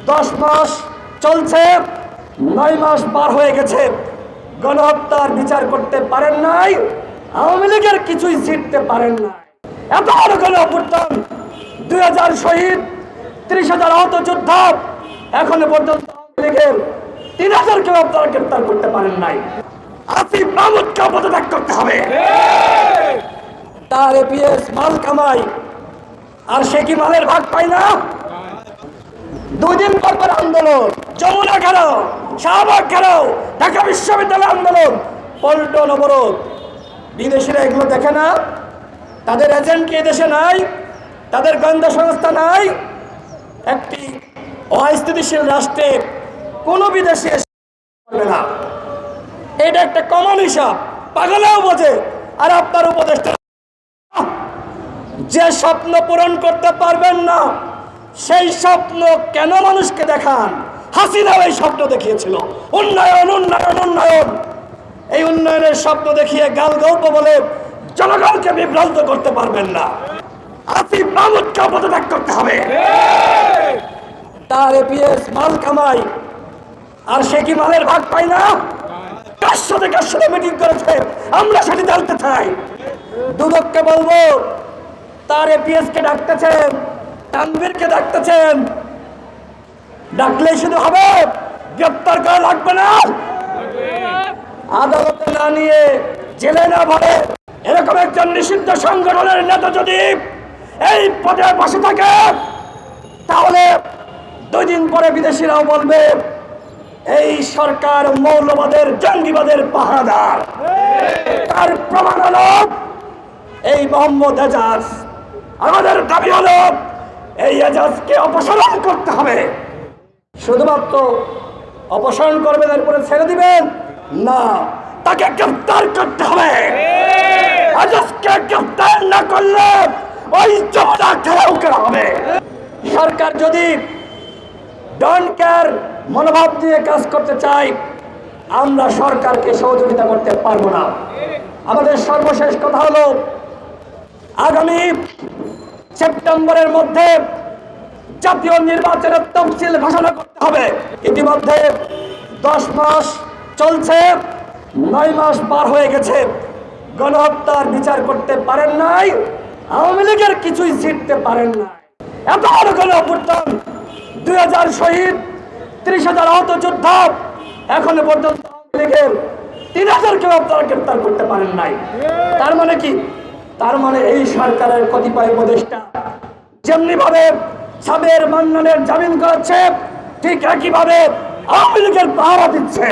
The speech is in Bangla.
10 মাস চলছে, 9 মাস পার হয়ে গেছে, গণহত্যার বিচার করতে পারেন নাই, আওয়ামী লীগের কিছুই জিততে পারেন নাই। এত বড় গণঅভ্যুত্থান, 2000 শহীদ, 30,000 আহত যোদ্ধা, এখনো পর্যন্ত আওয়ামী লীগের 3,000 কেউ আপনারা গ্রেপ্তার করতে পারেন নাই। আসিফ মাহমুদকে পদত্যাগ করতে হবে। তার এপিএস মাল কামাই, আর সে কি মালের ভাগ পায় না? 2 দিন পর পর আন্দোলন, যমুনা ঘেরাও, শাহবাগ ঘেরাও, ঢাকা বিশ্ববিদ্যালয় আন্দোলন, পল্টন অবরোধ। বিদেশিরা এগুলো দেখে না? তাদের এজেন্ট কি দেশে নাই? তাদের গোয়েন্দা সংস্থা নাই? একটি অস্থিতিশীল রাষ্ট্রে কোনো বিদেশি করবে না, এটা একটা কমন হিসাব, পাগলেও বোঝে। আর আপনার উপদেষ্টা যে স্বপ্ন পূরণ করতে পারবেন না, সেই স্বপ্ন কেন মানুষকে দেখান? হাসিনাও এই স্বপ্ন দেখিয়েছিল, উন্নয়ন উন্নয়ন উন্নয়ন। এই উন্নয়নের স্বপ্ন দেখিয়ে গাল গল্প বলে জনগণকে বিভ্রান্ত করতে পারবেন না। আসিফ মাহমুদকে পদত্যাগ করতে হবে। তার এপিএস মাল কামাই, আর সে কি মালের ভাগ পায় না? কার সাথে মিটিং করেছে আমরা সেটি জানতে চাই। দুদককে বলবো, তার এপিএস কে ডাকতেছেন, তানভীরকে ডাকতেছেন, ডাকলেই শুধু হবে? গ্রেপ্তার করা লাগবে না? আদালতে না নিয়ে, জেলে না ভরে এরকম একজন নিষিদ্ধ সংগঠনের নেতা যদি এই পদে বসে থাকে, তাহলে 2 দিন পরে বিদেশিরাও বলবে এই সরকার মৌলবাদের, জঙ্গিবাদের পাহারাদার। তার প্রমাণ হলো এই মোহাম্মদ এজাজ। আমাদের দাবি হলো এই এজাজকে অপসারণ করতে হবে। শুধুমাত্র অপসারণ করবেন, এরপরে ছেড়ে দিবেন না, তাকে গ্রেফতার করতে হবে। এজাজকে গ্রেফতার না করলে ওই যমুনা ঘেরাও করা হবে। সরকার যদি ডোন্ট কেয়ার মনোভাব দিয়ে কাজ করতে চাই, আমরা সরকারকে সহযোগিতা করতে পারবো না। আমাদের সর্বশেষ কথা হলো, আগামী সেপ্টেম্বরের মধ্যে জাতীয় নির্বাচনের তফসিল ঘোষণা করতে হবে। ইতিমধ্যে 10 মাস চলছে, 9 মাস পার হয়ে গেছে, গণহত্যার বিচার করতে পারেন নাই, আওয়ামী লীগের কিছুই জিততে পারেন নাই। এত বড় গণঅভ্যুত্থান, 2000 শহীদ, 30,000 আহত যোদ্ধা, এখনো পর্যন্ত আওয়ামী লীগের 3,000 কেউ আপনারা গ্রেপ্তার করতে পারেন নাই। তার মানে কি? তার মানে এই সরকারের কতিপয় উপদেষ্টা যেমনি ভাবে সাবের মান্নানের জামিন করাচ্ছে, ঠিক একইভাবে আওয়ামী লীগের পাহারা দিচ্ছে।